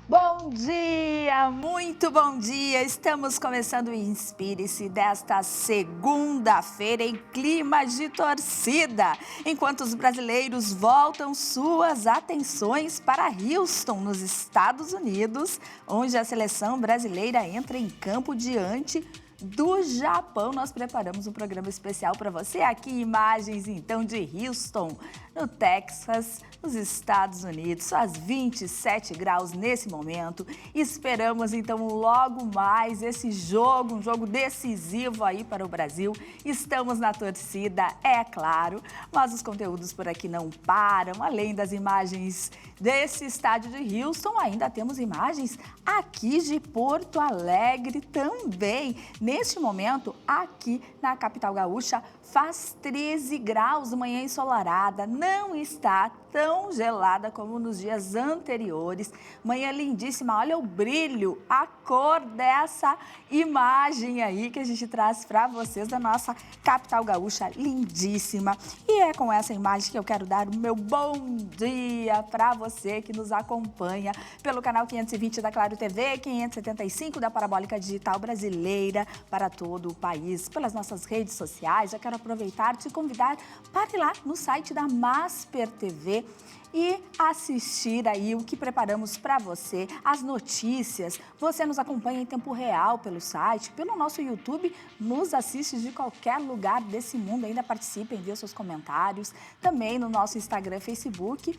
Bom dia, muito bom dia! Estamos começando o Inspire-se desta segunda-feira em clima de torcida, enquanto os brasileiros voltam suas atenções para Houston, nos Estados Unidos, onde a seleção brasileira entra em campo diante do Japão. Nós preparamos um programa especial para você. Aqui imagens então de Houston, no Texas, nos Estados Unidos, faz 27 graus nesse momento. Esperamos então logo mais esse jogo, um jogo decisivo aí para o Brasil. Estamos na torcida, é claro, mas os conteúdos por aqui não param. Além das imagens desse estádio de Houston, ainda temos imagens aqui de Porto Alegre também. Neste momento, aqui na capital gaúcha, faz 13 graus, manhã ensolarada, não está tão gelada como nos dias anteriores. Manhã lindíssima, olha o brilho, a cor dessa imagem aí que a gente traz para vocês da nossa capital gaúcha, lindíssima. E é com essa imagem que eu quero dar o meu bom dia para você que nos acompanha pelo canal 520 da Claro TV, 575 da Parabólica Digital Brasileira, para todo o país, pelas nossas redes sociais. Já quero aproveitar e te convidar para ir lá no site da Masper TV e assistir aí o que preparamos para você, as notícias. Você nos acompanha em tempo real pelo site, pelo nosso YouTube, nos assiste de qualquer lugar desse mundo, ainda participa, envia seus comentários, também no nosso Instagram, Facebook.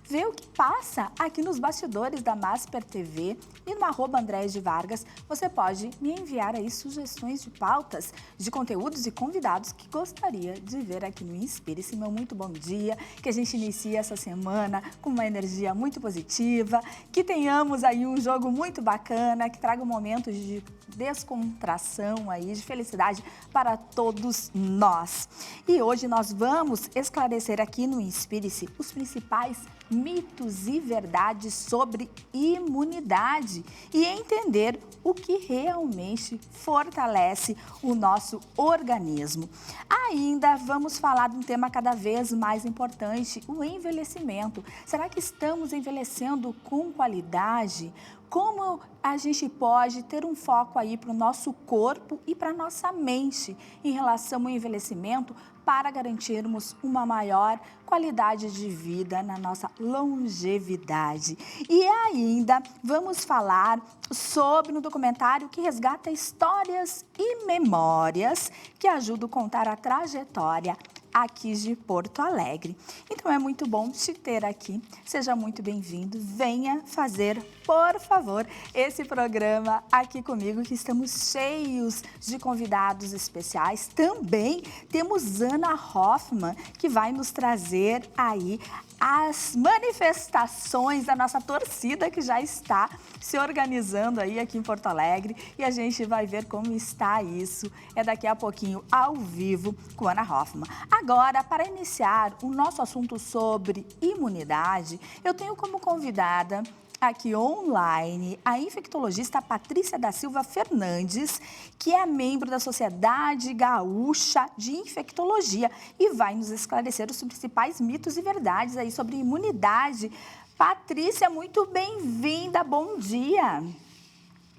Vê o que passa aqui nos bastidores da Masper TV e no @Andréia de Vargas. Você pode me enviar aí sugestões de pautas, de conteúdos e convidados que gostaria de ver aqui no Inspire-se. Meu muito bom dia, que a gente inicie essa semana com uma energia muito positiva, que tenhamos aí um jogo muito bacana, que traga um momento de descontração aí, de felicidade para todos nós. E hoje nós vamos esclarecer aqui no Inspire-se os principais mitos e verdades sobre imunidade e entender o que realmente fortalece o nosso organismo. Ainda vamos falar de um tema cada vez mais importante, o envelhecimento. Será que estamos envelhecendo com qualidade? Como a gente pode ter um foco aí para o nosso corpo e para a nossa mente em relação ao envelhecimento para garantirmos uma maior qualidade de vida na nossa longevidade. E ainda vamos falar sobre um documentário que resgata histórias e memórias que ajudam a contar a trajetória aqui de Porto Alegre. Então é muito bom te ter aqui. Seja muito bem-vindo. Venha fazer, por favor, esse programa aqui comigo, que estamos cheios de convidados especiais. Também temos Ana Hoffman, que vai nos trazer aí as manifestações da nossa torcida, que já está se organizando aí aqui em Porto Alegre, e a gente vai ver como está isso. É daqui a pouquinho, ao vivo, com Ana Hoffman. Agora, para iniciar o nosso assunto sobre imunidade, eu tenho como convidada aqui online a infectologista Patrícia da Silva Fernandes, que é membro da Sociedade Gaúcha de Infectologia e vai nos esclarecer os principais mitos e verdades aí sobre imunidade. Patrícia, muito bem-vinda, bom dia!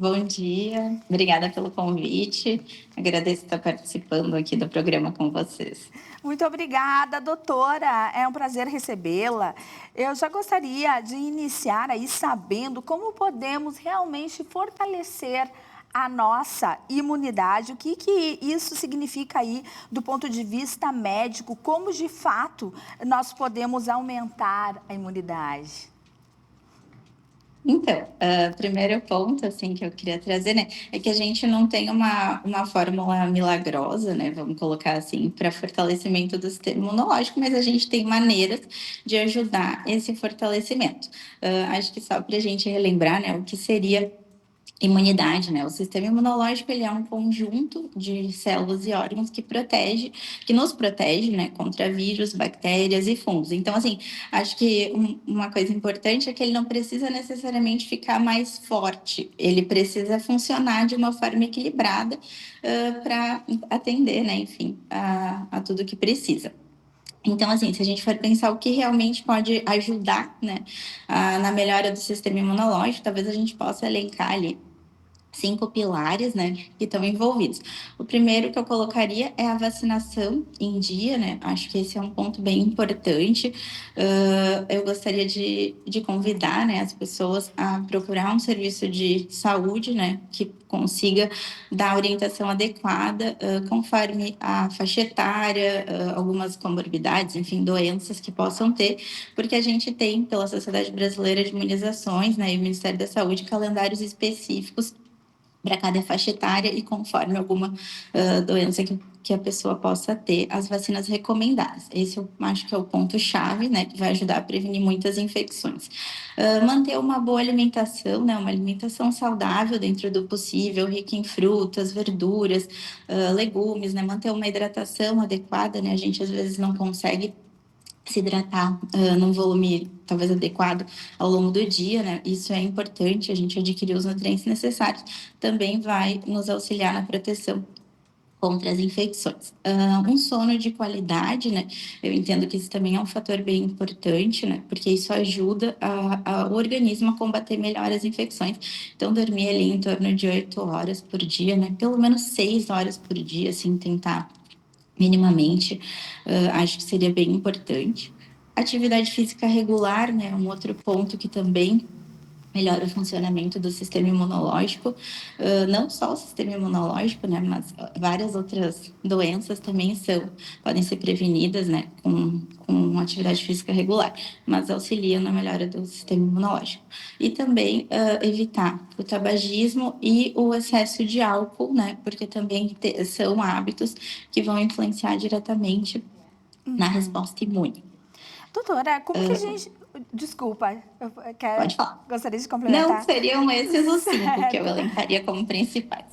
Bom dia, obrigada pelo convite. Agradeço estar participando aqui do programa com vocês. Muito obrigada, doutora. É um prazer recebê-la. Eu já gostaria de iniciar aí sabendo como podemos realmente fortalecer a nossa imunidade, o que isso significa aí do ponto de vista médico, como de fato nós podemos aumentar a imunidade. Então, primeiro ponto assim, que eu queria trazer, né, é que a gente não tem uma fórmula milagrosa, né, vamos colocar assim, para fortalecimento do sistema imunológico, mas a gente tem maneiras de ajudar esse fortalecimento. Acho que só para a gente relembrar, né, o que seria imunidade, né? O sistema imunológico, ele é um conjunto de células e órgãos que nos protege, né, contra vírus, bactérias e fungos. Então, assim, acho que uma coisa importante é que ele não precisa necessariamente ficar mais forte, ele precisa funcionar de uma forma equilibrada para atender, né, enfim, a tudo que precisa. Então, assim, se a gente for pensar o que realmente pode ajudar, né, na melhora do sistema imunológico, talvez a gente possa elencar ali 5 pilares, né, que estão envolvidos. O primeiro que eu colocaria é a vacinação em dia, né? Acho que esse é um ponto bem importante. Eu gostaria de convidar, né, as pessoas a procurar um serviço de saúde, né, que consiga dar a orientação adequada, conforme a faixa etária, algumas comorbidades, enfim, doenças que possam ter, porque a gente tem, pela Sociedade Brasileira de Imunizações, né, e o Ministério da Saúde, calendários específicos para cada faixa etária e conforme alguma doença que a pessoa possa ter, as vacinas recomendadas. Esse eu acho que é o ponto-chave, né, que vai ajudar a prevenir muitas infecções. Manter uma boa alimentação, né, uma alimentação saudável dentro do possível, rica em frutas, verduras, legumes, né, manter uma hidratação adequada, né, a gente às vezes não consegue se hidratar num volume talvez adequado ao longo do dia, né? Isso é importante, a gente adquirir os nutrientes necessários, também vai nos auxiliar na proteção contra as infecções. Um sono de qualidade, né? Eu entendo que isso também é um fator bem importante, né? Porque isso ajuda o organismo a combater melhor as infecções. Então, dormir ali em torno de 8 horas por dia, né? Pelo menos 6 horas por dia, assim, tentar minimamente, acho que seria bem importante. Atividade física regular, né, um outro ponto que também melhora o funcionamento do sistema imunológico, não só o sistema imunológico, né, mas várias outras doenças também podem ser prevenidas, né, com atividade física regular, mas auxiliam na melhora do sistema imunológico. E também evitar o tabagismo e o excesso de álcool, né, porque também são hábitos que vão influenciar diretamente na resposta imune. Doutora, como que a gente... Desculpa, Pode falar. gostaria de Não, complementar? seriam esses os 5 que eu Certo. elencaria como principais.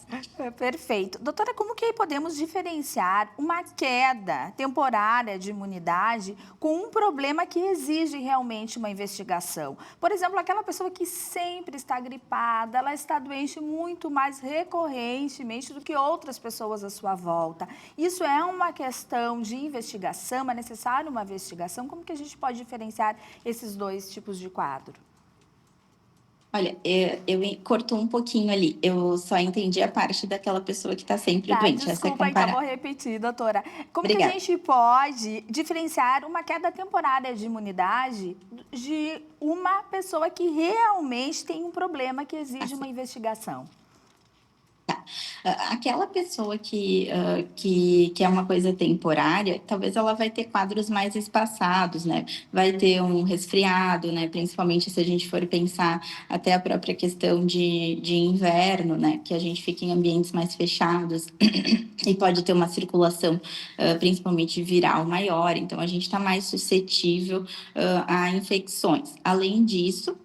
Perfeito. Doutora, como que podemos diferenciar uma queda temporária de imunidade com um problema que exige realmente uma investigação? Por exemplo, aquela pessoa que sempre está gripada, ela está doente muito mais recorrentemente do que outras pessoas à sua volta. Isso é uma questão de investigação? É necessário uma investigação? Como que a gente pode diferenciar esses dois tipos de quadro? Olha, eu cortou um pouquinho ali. Eu só entendi a parte daquela pessoa que está sempre Tá, doente. Essa é desculpa, então vou comparar. repetir, doutora. Como que a Obrigada. gente pode diferenciar uma queda temporária de imunidade de uma pessoa que realmente tem um problema que exige uma investigação? Aquela pessoa que é uma coisa temporária, talvez ela vai ter quadros mais espaçados, né? Vai ter um resfriado, né? Principalmente se a gente for pensar até a própria questão de inverno, né? Que a gente fica em ambientes mais fechados e pode ter uma circulação, principalmente viral maior, então a gente está mais suscetível a infecções. Além disso,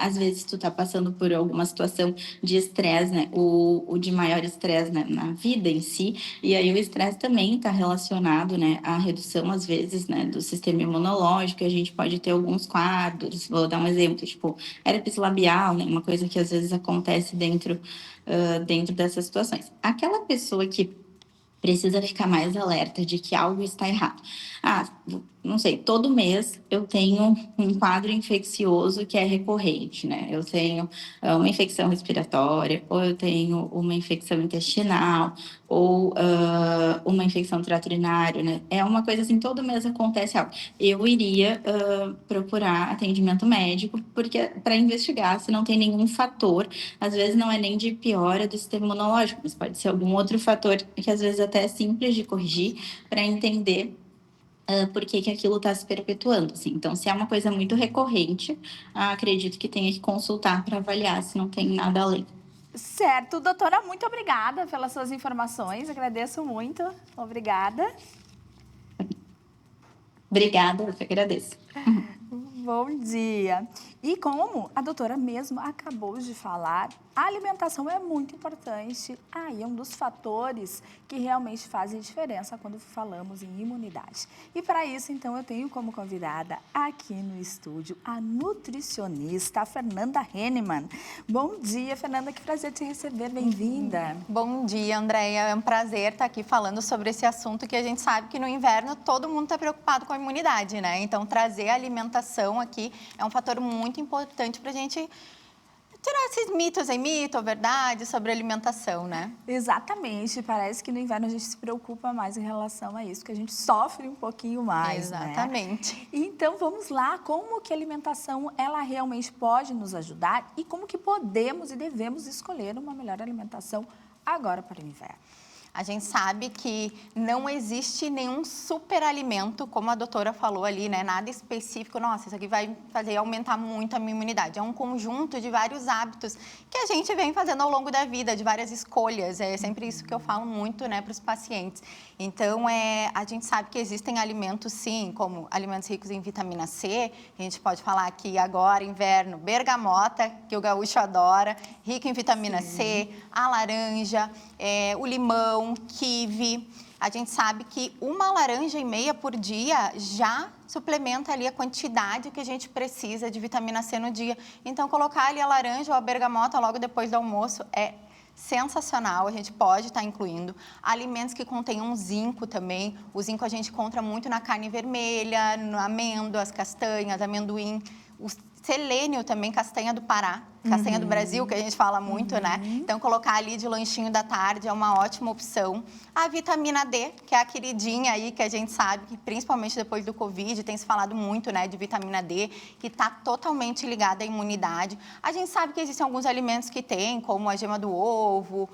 às vezes tu tá passando por alguma situação de estresse, né? O de maior estresse, né? Na vida em si. E aí o estresse também está relacionado, né? À redução, às vezes, né? Do sistema imunológico. E a gente pode ter alguns quadros. Vou dar um exemplo, tipo, herpes labial, né? Uma coisa que às vezes acontece dentro dessas situações. Aquela pessoa que precisa ficar mais alerta de que algo está errado. Ah, não sei, todo mês eu tenho um quadro infeccioso que é recorrente, né? Eu tenho uma infecção respiratória, ou eu tenho uma infecção intestinal, ou uma infecção trato urinário, né? É uma coisa assim, todo mês acontece algo. Eu iria procurar atendimento médico, porque para investigar se não tem nenhum fator, às vezes não é nem de piora do sistema imunológico, mas pode ser algum outro fator que às vezes até é simples de corrigir para entender por que aquilo está se perpetuando. Assim. Então, se é uma coisa muito recorrente, acredito que tenha que consultar para avaliar se não tem nada além. Certo, doutora, muito obrigada pelas suas informações, agradeço muito, obrigada. Obrigada, eu que agradeço. Bom dia. E como a doutora mesmo acabou de falar, a alimentação é muito importante. É um dos fatores que realmente fazem diferença quando falamos em imunidade. E para isso, então, eu tenho como convidada aqui no estúdio a nutricionista Fernanda Hennemann. Bom dia, Fernanda, que prazer te receber, bem-vinda. Bom dia, Andréia, é um prazer estar aqui falando sobre esse assunto que a gente sabe que no inverno todo mundo está preocupado com a imunidade, né? Então, trazer a alimentação aqui é um fator muito importante para a gente tirar esses mitos aí, mito ou verdade sobre alimentação, né? Exatamente, parece que no inverno a gente se preocupa mais em relação a isso, que a gente sofre um pouquinho mais, Exatamente. né? Então, vamos lá, como que a alimentação, ela realmente pode nos ajudar e como que podemos e devemos escolher uma melhor alimentação agora para o inverno? A gente sabe que não existe nenhum superalimento, como a doutora falou ali, né? Nada específico, nossa, isso aqui vai fazer aumentar muito a minha imunidade. É um conjunto de vários hábitos que a gente vem fazendo ao longo da vida, de várias escolhas. É sempre isso que eu falo muito, né, para os pacientes. Então, a gente sabe que existem alimentos, sim, como alimentos ricos em vitamina C. A gente pode falar aqui agora, inverno, bergamota, que o gaúcho adora, rico em vitamina C, a laranja, o limão, kiwi. A gente sabe que 1,5 laranja por dia já suplementa ali a quantidade que a gente precisa de vitamina C no dia. Então, colocar ali a laranja ou a bergamota logo depois do almoço é sensacional, a gente pode estar incluindo. Alimentos que contenham zinco também. O zinco a gente encontra muito na carne vermelha, no amêndoas, castanhas, amendoim. O selênio também, castanha do Pará, castanha do Brasil, que a gente fala muito, né? Então, colocar ali de lanchinho da tarde é uma ótima opção. A vitamina D, que é a queridinha aí, que a gente sabe que principalmente depois do Covid, tem se falado muito, né, de vitamina D, que está totalmente ligada à imunidade. A gente sabe que existem alguns alimentos que tem, como a gema do ovo,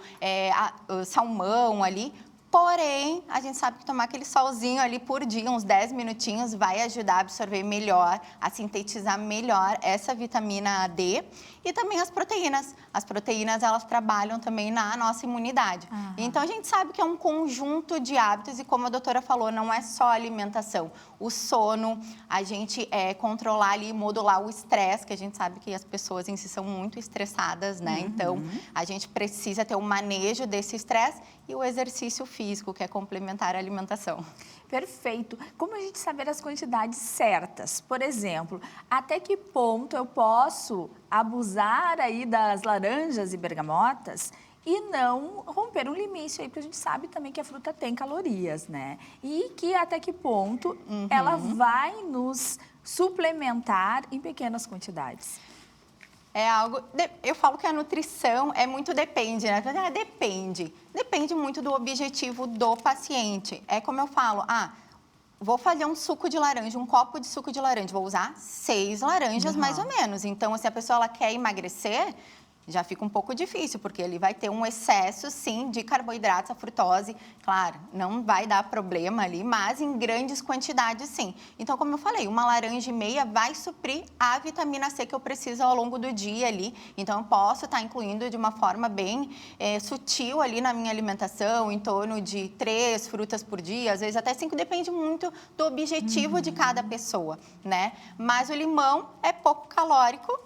o salmão ali. Porém, a gente sabe que tomar aquele solzinho ali por dia, uns 10 minutinhos, vai ajudar a absorver melhor, a sintetizar melhor essa vitamina D. E também as proteínas. As proteínas, elas trabalham também na nossa imunidade. Então, a gente sabe que é um conjunto de hábitos e, como a doutora falou, não é só alimentação. O sono, a gente controlar ali, modular o estresse, que a gente sabe que as pessoas em si são muito estressadas, né? Então, a gente precisa ter um manejo desse estresse e o exercício físico, que é complementar a alimentação. Perfeito. Como a gente saber as quantidades certas? Por exemplo, até que ponto eu posso abusar aí das laranjas e bergamotas e não romper um limite aí, porque a gente sabe também que a fruta tem calorias, né? E que até que ponto ela vai nos suplementar em pequenas quantidades. É algo... Eu falo que a nutrição é muito depende, né? Depende. Depende muito do objetivo do paciente. É como eu falo, vou fazer um suco de laranja, um copo de suco de laranja. Vou usar 6 laranjas, mais ou menos. Então, se a pessoa ela quer emagrecer, já fica um pouco difícil, porque ele vai ter um excesso, sim, de carboidratos, a frutose. Claro, não vai dar problema ali, mas em grandes quantidades, sim. Então, como eu falei, 1,5 laranja vai suprir a vitamina C que eu preciso ao longo do dia ali. Então, eu posso estar incluindo de uma forma bem sutil ali na minha alimentação, em torno de 3 frutas por dia, às vezes até 5, depende muito do objetivo de cada pessoa, né? Mas o limão é pouco calórico.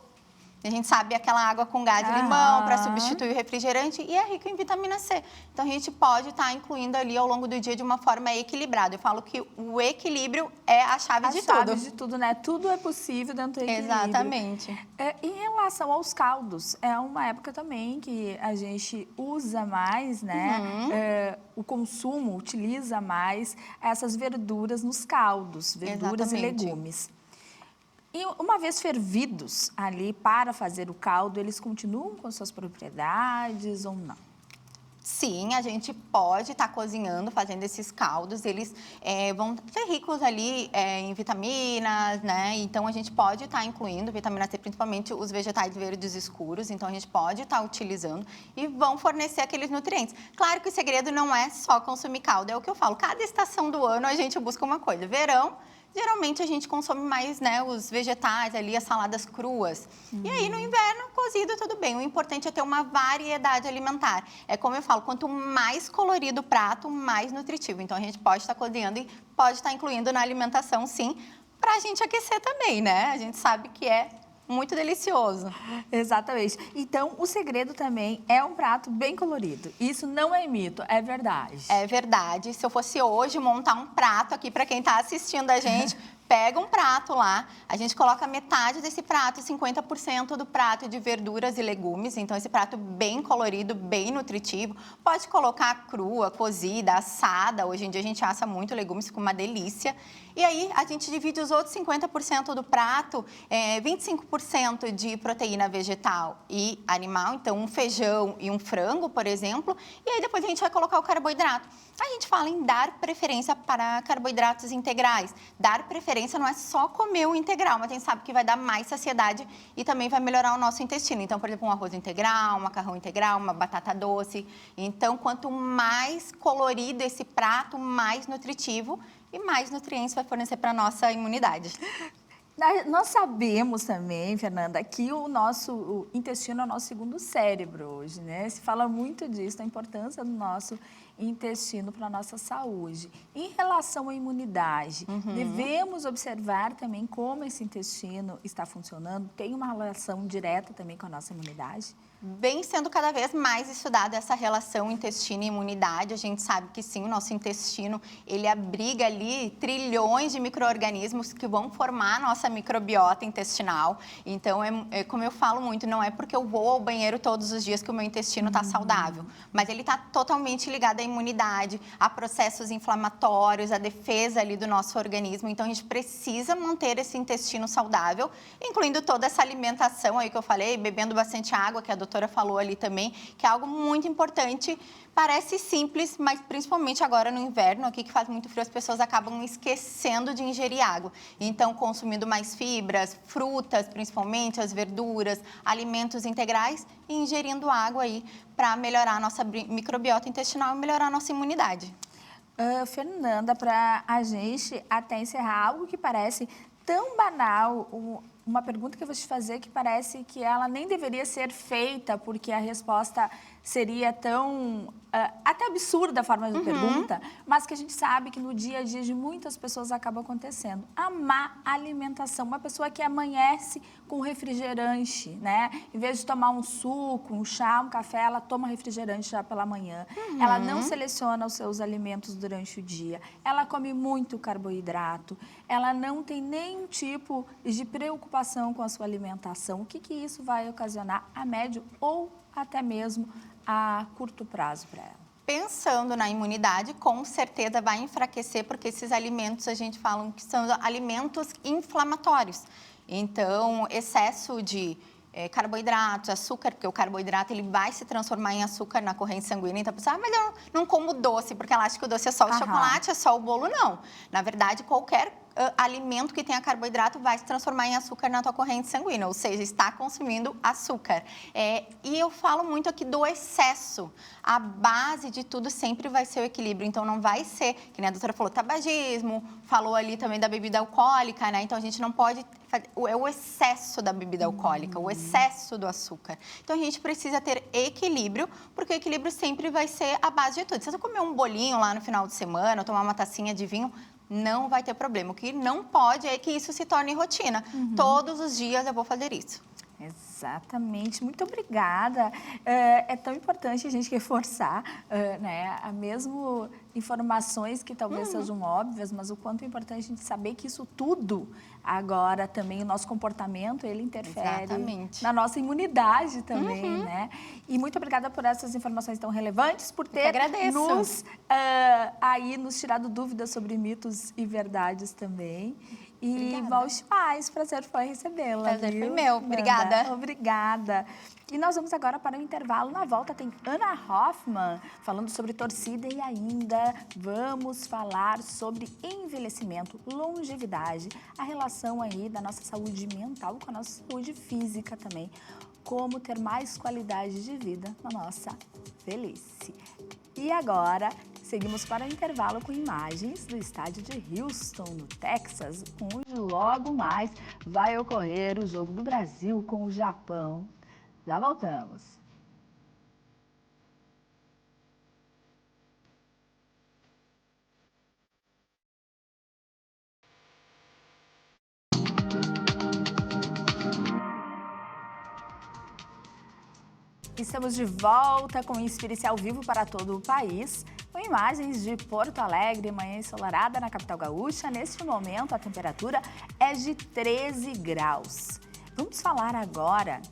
A gente sabe aquela água com gás de limão para substituir o refrigerante e é rico em vitamina C. Então, a gente pode estar incluindo ali ao longo do dia de uma forma equilibrada. Eu falo que o equilíbrio é a chave de tudo. A chave de tudo, né? Tudo é possível dentro do equilíbrio. Exatamente. Em relação aos caldos, é uma época também que a gente usa mais, né? O consumo utiliza mais essas verduras nos caldos, verduras e legumes. E uma vez fervidos ali para fazer o caldo, eles continuam com suas propriedades ou não? Sim, a gente pode estar cozinhando, fazendo esses caldos. Eles vão ser ricos ali em vitaminas, né? Então, a gente pode estar incluindo vitamina C, principalmente os vegetais verdes escuros. Então, a gente pode estar utilizando e vão fornecer aqueles nutrientes. Claro que o segredo não é só consumir caldo. É o que eu falo, cada estação do ano a gente busca uma coisa. Verão, geralmente a gente consome mais, né, os vegetais ali, as saladas cruas. E aí, no inverno, cozido, tudo bem. O importante é ter uma variedade alimentar. É como eu falo, quanto mais colorido o prato, mais nutritivo. Então, a gente pode estar cozinhando e pode estar incluindo na alimentação, sim, para a gente aquecer também, né? A gente sabe que é muito delicioso. Exatamente. Então, o segredo também é um prato bem colorido. Isso não é mito, é verdade. É verdade. Se eu fosse hoje montar um prato aqui para quem está assistindo a gente, pega um prato lá, a gente coloca metade desse prato, 50% do prato de verduras e legumes. Então, esse prato bem colorido, bem nutritivo. Pode colocar crua, cozida, assada. Hoje em dia a gente assa muito legumes, fica uma delícia. E aí, a gente divide os outros 50% do prato, 25% de proteína vegetal e animal. Então, um feijão e um frango, por exemplo. E aí, depois a gente vai colocar o carboidrato. A gente fala em dar preferência para carboidratos integrais. Dar preferência não é só comer o integral, mas a gente sabe que vai dar mais saciedade e também vai melhorar o nosso intestino. Então, por exemplo, um arroz integral, um macarrão integral, uma batata doce. Então, quanto mais colorido esse prato, mais nutritivo e mais nutrientes vai fornecer para a nossa imunidade. Nós sabemos também, Fernanda, que o intestino é o nosso segundo cérebro hoje, né? Se fala muito disso, da importância do nosso intestino para a nossa saúde. Em relação à imunidade, devemos observar também como esse intestino está funcionando? Tem uma relação direta também com a nossa imunidade? Vem sendo cada vez mais estudada essa relação intestino e imunidade. A gente sabe que sim, o nosso intestino, ele abriga ali trilhões de micro-organismos que vão formar a nossa microbiota intestinal. Então, como eu falo muito, não é porque eu vou ao banheiro todos os dias que o meu intestino está saudável, mas ele está totalmente ligado à imunidade, a processos inflamatórios, à defesa ali do nosso organismo. Então, a gente precisa manter esse intestino saudável, incluindo toda essa alimentação aí que eu falei, bebendo bastante água, que a doutora falou ali também, que é algo muito importante. Parece simples, mas principalmente agora no inverno, aqui que faz muito frio, as pessoas acabam esquecendo de ingerir água. Então, consumindo mais fibras, frutas, principalmente as verduras, alimentos integrais e ingerindo água aí para melhorar a nossa microbiota intestinal e melhorar a nossa imunidade. Fernanda, para a gente até encerrar, algo que parece tão banal, uma pergunta que eu vou te fazer que parece que ela nem deveria ser feita, porque a resposta seria tão até absurda a forma de pergunta, mas que a gente sabe que no dia a dia de muitas pessoas acaba acontecendo. A má alimentação, uma pessoa que amanhece com refrigerante, né? Em vez de tomar um suco, um chá, um café, ela toma refrigerante já pela manhã. Ela não seleciona os seus alimentos durante o dia. Ela come muito carboidrato. Ela não tem nenhum tipo de preocupação com a sua alimentação. O que isso vai ocasionar a médio ou até mesmo a curto prazo para ela? Pensando na imunidade, com certeza vai enfraquecer, porque esses alimentos, a gente fala que são alimentos inflamatórios. Então, excesso de carboidratos, açúcar, porque o carboidrato ele vai se transformar em açúcar na corrente sanguínea. Então, a pessoa, mas eu não como doce, porque ela acha que o doce é só o chocolate, é só o bolo. Não. Na verdade, qualquer alimento que tenha carboidrato vai se transformar em açúcar na tua corrente sanguínea, ou seja, está consumindo açúcar. E eu falo muito aqui do excesso. A base de tudo sempre vai ser o equilíbrio. Então, não vai ser, que nem a doutora falou, tabagismo, falou ali também da bebida alcoólica, né? Então, a gente não pode fazer o excesso da bebida alcoólica, o excesso do açúcar. Então, a gente precisa ter equilíbrio, porque o equilíbrio sempre vai ser a base de tudo. Se você comer um bolinho lá no final de semana, ou tomar uma tacinha de vinho, não vai ter problema. O que não pode é que isso se torne rotina. Todos os dias eu vou fazer isso. Exatamente. Muito obrigada. É tão importante a gente reforçar, né? Mesmo informações que talvez sejam óbvias, mas o quanto é importante a gente saber que isso tudo, agora também o nosso comportamento, ele interfere na nossa imunidade também, né? E muito obrigada por essas informações tão relevantes, por ter nos tirado dúvidas sobre mitos e verdades também. E volte mais, prazer foi recebê-la. Prazer foi meu, obrigada. Obrigada. E nós vamos agora para o intervalo. Na volta tem Ana Hoffman falando sobre torcida e ainda vamos falar sobre envelhecimento, longevidade, a relação aí da nossa saúde mental com a nossa saúde física também. Como ter mais qualidade de vida na nossa velhice. E agora, seguimos para o intervalo com imagens do estádio de Houston, no Texas, onde logo mais vai ocorrer o jogo do Brasil com o Japão. Já voltamos. Estamos de volta com o Inspire-se ao vivo para todo o país, com imagens de Porto Alegre, manhã ensolarada na capital gaúcha. Neste momento, a temperatura é de 13 graus. Vamos falar agora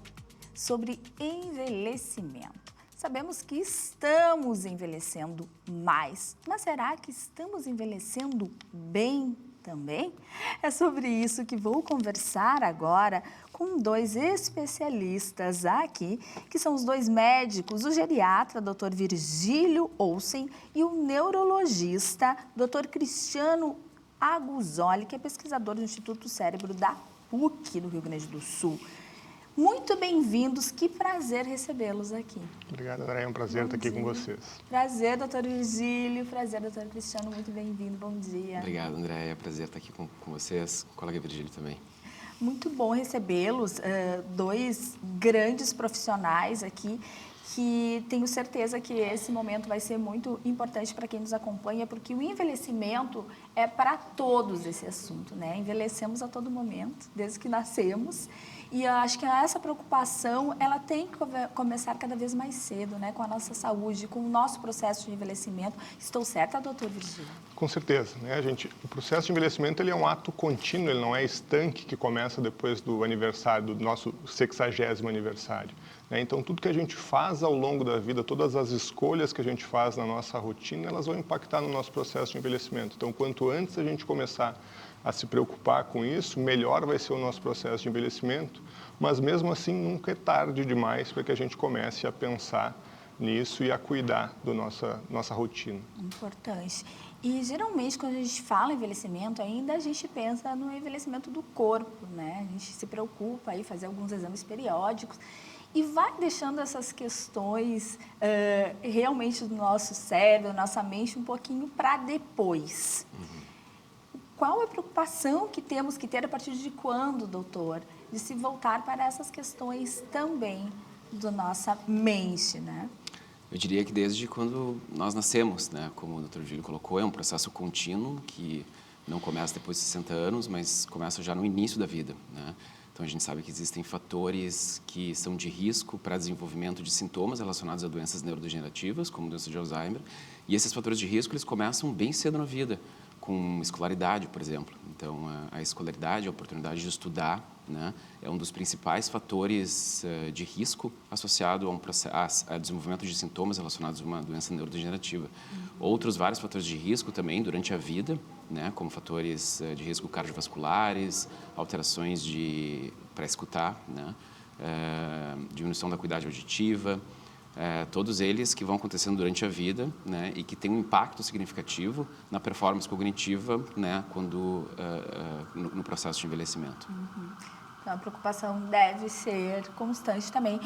sobre envelhecimento. Sabemos que estamos envelhecendo mais, mas será que estamos envelhecendo bem também? É sobre isso que vou conversar agora com dois especialistas aqui, que são os dois médicos, o geriatra, Dr. Virgílio Olsen, e o neurologista, Dr. Cristiano Aguzoli, que é pesquisador do Instituto Cérebro da PUC do Rio Grande do Sul. Muito bem-vindos, que prazer recebê-los aqui. Obrigado, André, é um prazer estar aqui com vocês. Prazer, doutor Virgílio, prazer, doutor Cristiano, muito bem-vindo, bom dia. Obrigado, André, é um prazer estar aqui com vocês, com o colega Virgílio também. Muito bom recebê-los, dois grandes profissionais aqui, que tenho certeza que esse momento vai ser muito importante para quem nos acompanha, porque o envelhecimento é para todos esse assunto, né? Envelhecemos a todo momento, desde que nascemos, e eu acho que essa preocupação, ela tem que começar cada vez mais cedo, né? Com a nossa saúde, com o nosso processo de envelhecimento. Estou certa, doutor Virgílio? Com certeza, né, gente? O processo de envelhecimento ele é um ato contínuo, ele não é estanque que começa depois do aniversário, do nosso 60º aniversário. Né? Então, tudo que a gente faz ao longo da vida, todas as escolhas que a gente faz na nossa rotina, elas vão impactar no nosso processo de envelhecimento. Então, quanto antes a gente começar a se preocupar com isso, melhor vai ser o nosso processo de envelhecimento, mas mesmo assim nunca é tarde demais para que a gente comece a pensar nisso e a cuidar da nossa rotina. Importante. E geralmente quando a gente fala em envelhecimento, ainda a gente pensa no envelhecimento do corpo, né? A gente se preocupa aí fazer alguns exames periódicos e vai deixando essas questões realmente do nosso cérebro, nossa mente um pouquinho para depois. Qual a preocupação que temos que ter a partir de quando, doutor, de se voltar para essas questões também da nossa mente, né? Eu diria que desde quando nós nascemos, né? Como o Dr. Virgílio colocou, é um processo contínuo que não começa depois de 60 anos, mas começa já no início da vida, né? Então, a gente sabe que existem fatores que são de risco para desenvolvimento de sintomas relacionados a doenças neurodegenerativas, como doença de Alzheimer, e esses fatores de risco, eles começam bem cedo na vida, com escolaridade, por exemplo. Então, a escolaridade, a oportunidade de estudar, né, é um dos principais fatores de risco associado a desenvolvimento de sintomas relacionados a uma doença neurodegenerativa. Outros vários fatores de risco também durante a vida, né, como fatores de risco cardiovasculares, alterações para escutar, né, diminuição da acuidade auditiva, todos eles que vão acontecendo durante a vida, né, e que têm um impacto significativo na performance cognitiva, né, no processo de envelhecimento. Então, a preocupação deve ser constante também.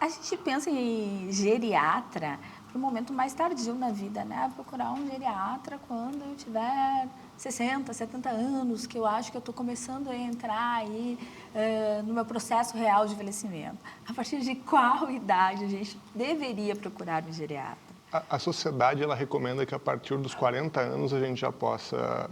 A gente pensa em geriatra para um momento mais tardio na vida, né? Procurar um geriatra quando eu tiver 60, 70 anos, que eu acho que eu estou começando a entrar aí no meu processo real de envelhecimento. A partir de qual idade a gente deveria procurar um geriatra? A sociedade ela recomenda que a partir dos 40 anos a gente já possa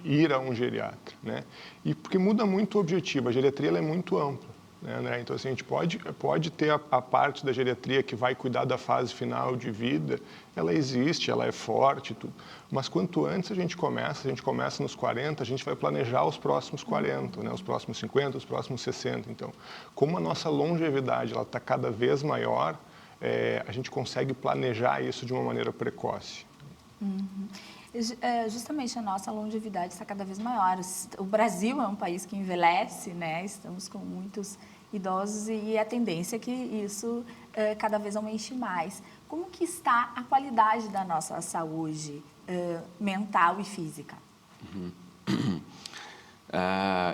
ir a um geriatra, né? E porque muda muito o objetivo, a geriatria ela é muito ampla, né, André? Então, assim, a gente pode ter a parte da geriatria que vai cuidar da fase final de vida, ela existe, ela é forte, tudo. Mas quanto antes a gente começa nos 40, a gente vai planejar os próximos 40, né? Os próximos 50, os próximos 60. Então, como a nossa longevidade ela está cada vez maior, a gente consegue planejar isso de uma maneira precoce. Justamente a nossa longevidade está cada vez maior. O Brasil é um país que envelhece, né? Estamos com muitos idosos e a tendência é que isso cada vez aumente mais. Como que está a qualidade da nossa saúde mental e física?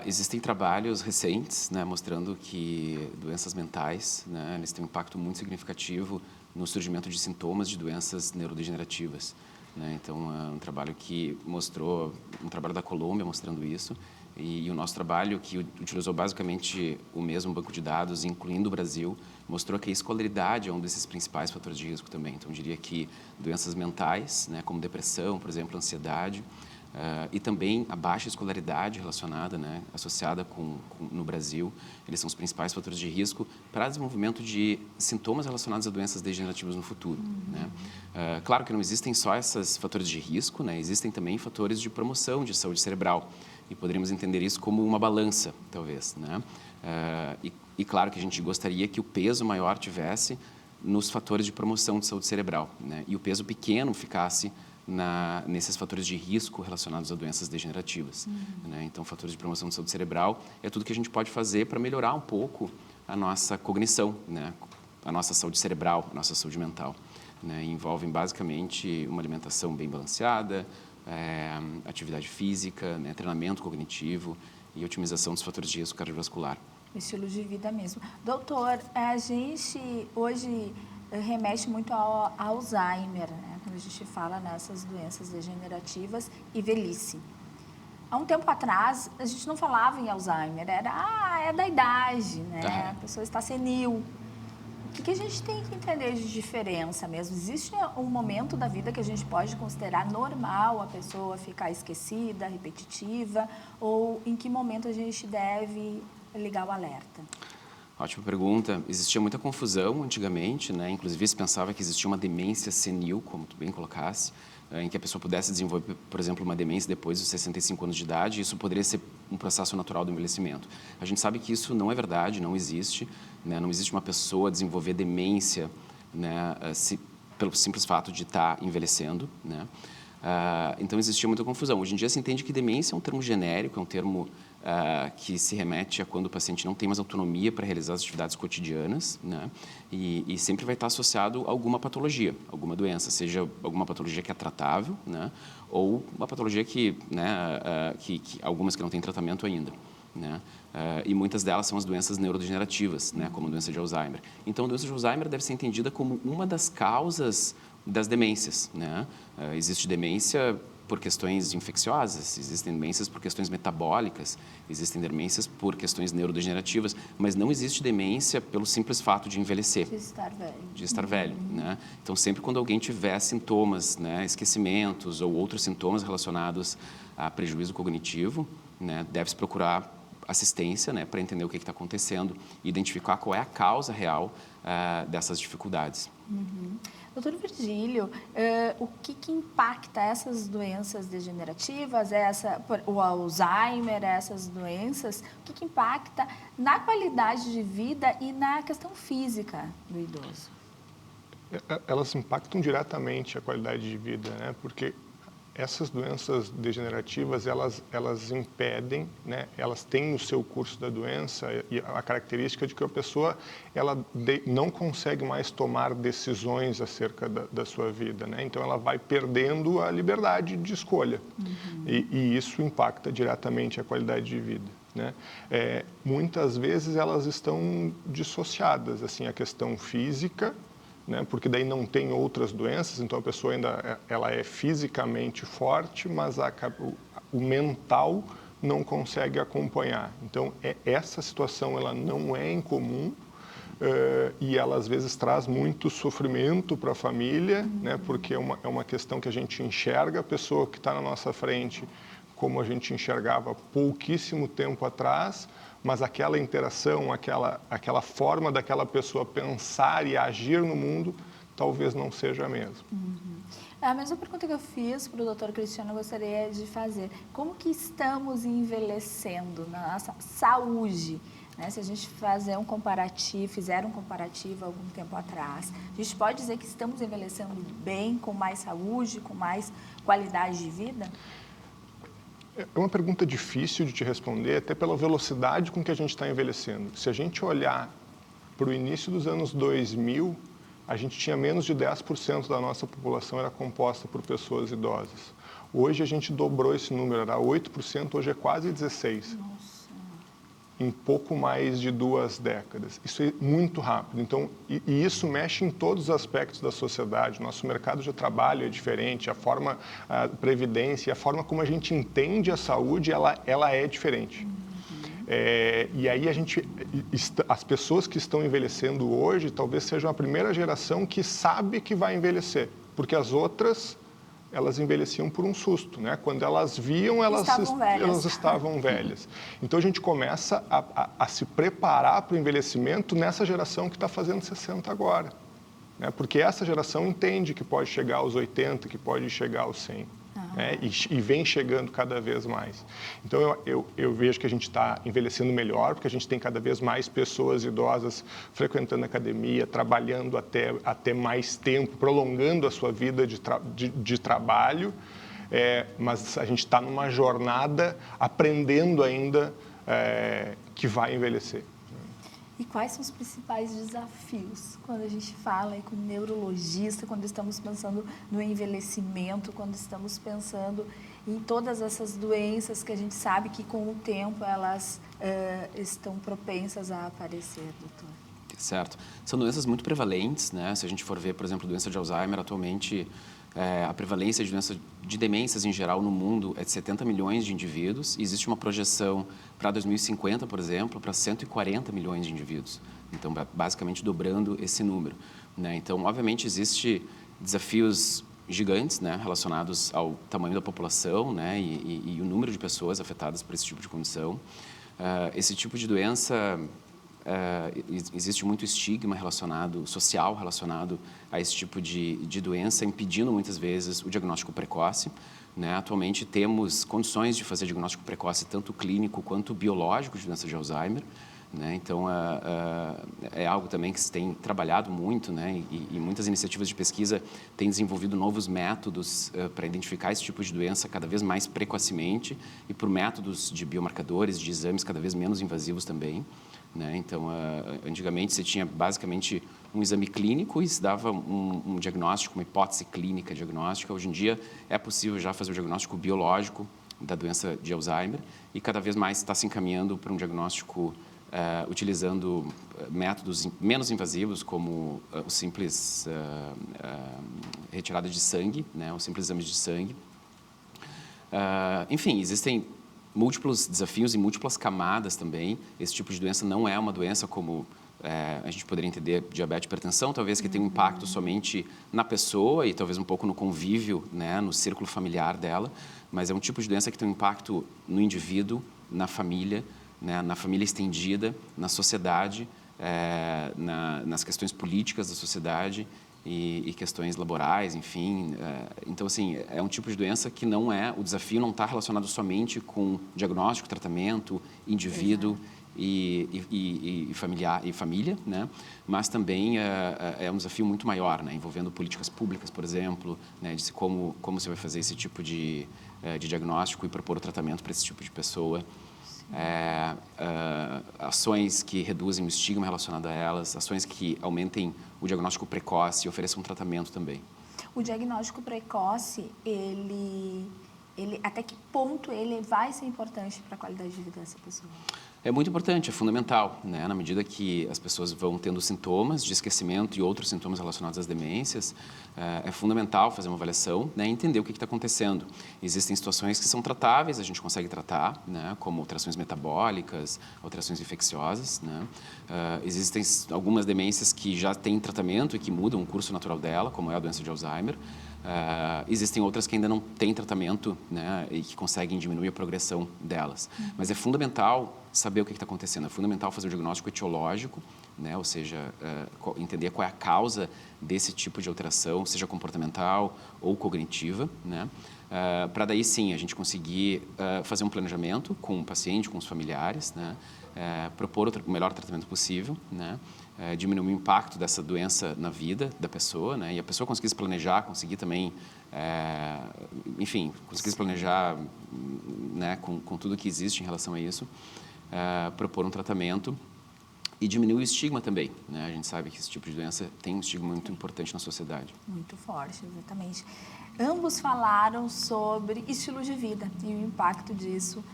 Existem trabalhos recentes, né, mostrando que doenças mentais, né, eles têm um impacto muito significativo no surgimento de sintomas de doenças neurodegenerativas. Né? Então, é um trabalho que mostrou, um trabalho da Colômbia mostrando isso, e o nosso trabalho, que utilizou basicamente o mesmo banco de dados, incluindo o Brasil, mostrou que a escolaridade é um desses principais fatores de risco também. Então, eu diria que doenças mentais, né, como depressão, por exemplo, ansiedade, E também a baixa escolaridade relacionada, né, associada no Brasil, eles são os principais fatores de risco para desenvolvimento de sintomas relacionados a doenças degenerativas no futuro. Né? Claro que não existem só esses fatores de risco, né, existem também fatores de promoção de saúde cerebral, e poderíamos entender isso como uma balança, talvez. Né? E claro que a gente gostaria que o peso maior tivesse nos fatores de promoção de saúde cerebral, né, e o peso pequeno ficasse nesses fatores de risco relacionados a doenças degenerativas. Né? Então, fatores de promoção de saúde cerebral é tudo que a gente pode fazer para melhorar um pouco a nossa cognição, né? A nossa saúde cerebral, a nossa saúde mental. Né? Envolvem basicamente uma alimentação bem balanceada, atividade física, né? Treinamento cognitivo e otimização dos fatores de risco cardiovascular. Estilo de vida mesmo. Doutor, a gente hoje remete muito ao Alzheimer, né? Quando a gente fala nessas doenças degenerativas e velhice. Há um tempo atrás, a gente não falava em Alzheimer, é da idade, né? A pessoa está senil. O que a gente tem que entender de diferença mesmo? Existe um momento da vida que a gente pode considerar normal a pessoa ficar esquecida, repetitiva, ou em que momento a gente deve ligar o alerta? Ótima pergunta. Existia muita confusão antigamente, né? Inclusive se pensava que existia uma demência senil, como tu bem colocasse, em que a pessoa pudesse desenvolver, por exemplo, uma demência depois dos 65 anos de idade, e isso poderia ser um processo natural do envelhecimento. A gente sabe que isso não é verdade, não existe, né? Não existe uma pessoa desenvolver demência, né, pelo simples fato de estar envelhecendo, né? Então existia muita confusão. Hoje em dia se entende que demência é um termo genérico, é um termo que se remete a quando o paciente não tem mais autonomia para realizar as atividades cotidianas, né? E sempre vai estar associado a alguma patologia, alguma doença, seja alguma patologia que é tratável, né? Ou uma patologia que algumas que não têm tratamento ainda, né? E muitas delas são as doenças neurodegenerativas, né? Como a doença de Alzheimer. Então, a doença de Alzheimer deve ser entendida como uma das causas das demências, né? Existe demência por questões infecciosas, existem demências por questões metabólicas, existem demências por questões neurodegenerativas, mas não existe demência pelo simples fato de envelhecer. De estar velho. De estar velho, né? Então, sempre quando alguém tiver sintomas, né, esquecimentos ou outros sintomas relacionados a prejuízo cognitivo, né, deve-se procurar assistência, né, para entender o que está acontecendo e identificar qual é a causa real dessas dificuldades. Doutor Virgílio, o que impacta essas doenças degenerativas, o Alzheimer, essas doenças, o que impacta na qualidade de vida e na questão física do idoso? Elas impactam diretamente a qualidade de vida, né? Porque essas doenças degenerativas, elas impedem, né? Elas têm no seu curso da doença e a característica de que a pessoa não consegue mais tomar decisões acerca da sua vida, né? Então, ela vai perdendo a liberdade de escolha. E isso impacta diretamente a qualidade de vida, né? Muitas vezes, elas estão dissociadas, assim, a questão física, né? Porque daí não tem outras doenças, então a pessoa ela é fisicamente forte, mas o mental não consegue acompanhar. Então, essa situação ela não é incomum e ela às vezes traz muito sofrimento para a família, né? Porque é uma questão que a gente enxerga a pessoa que está na nossa frente como a gente enxergava pouquíssimo tempo atrás, mas aquela interação, aquela forma daquela pessoa pensar e agir no mundo, talvez não seja a mesma. A mesma pergunta que eu fiz para o doutor Cristiano, eu gostaria de fazer. Como que estamos envelhecendo na nossa saúde? Né? Se a gente fizer um comparativo algum tempo atrás, a gente pode dizer que estamos envelhecendo bem, com mais saúde, com mais qualidade de vida? É uma pergunta difícil de te responder, até pela velocidade com que a gente está envelhecendo. Se a gente olhar para o início dos anos 2000, a gente tinha menos de 10% da nossa população era composta por pessoas idosas. Hoje a gente dobrou esse número, era 8%, hoje é quase 16%. Nossa. Em pouco mais de 2 décadas. Isso é muito rápido. Então, e isso mexe em todos os aspectos da sociedade. Nosso mercado de trabalho é diferente, a previdência, a forma como a gente entende a saúde, ela é diferente. E aí as pessoas que estão envelhecendo hoje, talvez sejam a primeira geração que sabe que vai envelhecer, porque as outras elas envelheciam por um susto, né? Quando elas viam, elas estavam velhas. Então, a gente começa a se preparar para o envelhecimento nessa geração que está fazendo 60 agora, né? Porque essa geração entende que pode chegar aos 80, que pode chegar aos 100. Né? E vem chegando cada vez mais. Então, eu vejo que a gente está envelhecendo melhor, porque a gente tem cada vez mais pessoas idosas frequentando a academia, trabalhando até mais tempo, prolongando a sua vida de trabalho, mas a gente está numa jornada aprendendo ainda que vai envelhecer. E quais são os principais desafios quando a gente fala com o neurologista, quando estamos pensando no envelhecimento, quando estamos pensando em todas essas doenças que a gente sabe que com o tempo elas estão propensas a aparecer, doutor? Certo. São doenças muito prevalentes, né? Se a gente for ver, por exemplo, doença de Alzheimer, atualmente a prevalência de demências em geral no mundo é de 70 milhões de indivíduos. E existe uma projeção para 2050, por exemplo, para 140 milhões de indivíduos. Então, basicamente dobrando esse número, né? Então, obviamente, existem desafios gigantes, né, relacionados ao tamanho da população, né, e o número de pessoas afetadas por esse tipo de condição. Esse tipo de doença... existe muito estigma social relacionado a esse tipo de doença, impedindo muitas vezes o diagnóstico precoce, né? Atualmente temos condições de fazer diagnóstico precoce tanto clínico quanto biológico de doença de Alzheimer, né? Então, é algo também que se tem trabalhado muito, né? E muitas iniciativas de pesquisa têm desenvolvido novos métodos para identificar esse tipo de doença cada vez mais precocemente e por métodos de biomarcadores, de exames cada vez menos invasivos também, né? Então, antigamente se tinha basicamente um exame clínico e se dava um diagnóstico, uma hipótese clínica diagnóstica. Hoje em dia é possível já fazer o diagnóstico biológico da doença de Alzheimer e cada vez mais está se encaminhando para um diagnóstico utilizando métodos menos invasivos, como o simples retirada de sangue, né? Os simples exames de sangue. Enfim, existem múltiplos desafios e múltiplas camadas também. Esse tipo de doença não é uma doença como a gente poderia entender diabetes e hipertensão, talvez que tenha um impacto somente na pessoa e talvez um pouco no convívio, né, no círculo familiar dela, mas é um tipo de doença que tem um impacto no indivíduo, na família, né, na família estendida, na sociedade, nas questões políticas da sociedade e questões laborais, enfim. Então, assim, é um tipo de doença que não o desafio não está relacionado somente com diagnóstico, tratamento, indivíduo e família, né? Mas também é um desafio muito maior, né? Envolvendo políticas públicas, por exemplo, né? De como você vai fazer esse tipo de diagnóstico e propor o tratamento para esse tipo de pessoa. Ações que reduzem o estigma relacionado a elas, ações que aumentem o diagnóstico precoce e ofereçam um tratamento também. O diagnóstico precoce, ele até que ponto ele vai ser importante para a qualidade de vida dessa pessoa? É muito importante, é fundamental, né? Na medida que as pessoas vão tendo sintomas de esquecimento e outros sintomas relacionados às demências, é fundamental fazer uma avaliação, né? E entender o que está acontecendo. Existem situações que são tratáveis, a gente consegue tratar, né? Como alterações metabólicas, alterações infecciosas, né? Existem algumas demências que já têm tratamento e que mudam o curso natural dela, como é a doença de Alzheimer. Existem outras que ainda não têm tratamento, né, e que conseguem diminuir a progressão delas. Mas é fundamental saber o que está acontecendo, é fundamental fazer o diagnóstico etiológico, né, ou seja, entender qual é a causa desse tipo de alteração, seja comportamental ou cognitiva, né, para daí sim a gente conseguir fazer um planejamento com o paciente, com os familiares, né, propor o melhor tratamento possível, né, diminuir o impacto dessa doença na vida da pessoa, né? E a pessoa conseguir se planejar, conseguir também, enfim, conseguir se planejar, né, com tudo que existe em relação a isso, propor um tratamento e diminuir o estigma também, né? A gente sabe que esse tipo de doença tem um estigma muito importante na sociedade. Muito forte, exatamente. Ambos falaram sobre estilo de vida e o impacto disso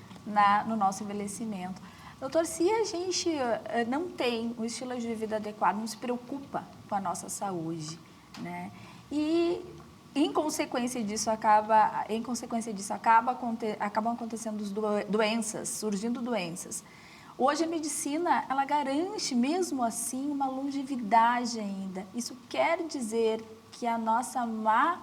no nosso envelhecimento. Doutor, se a gente não tem um estilo de vida adequado, não se preocupa com a nossa saúde, né? E, em consequência disso, acabam acontecendo doenças, surgindo doenças. Hoje, a medicina, ela garante, mesmo assim, uma longevidade ainda. Isso quer dizer que a nossa má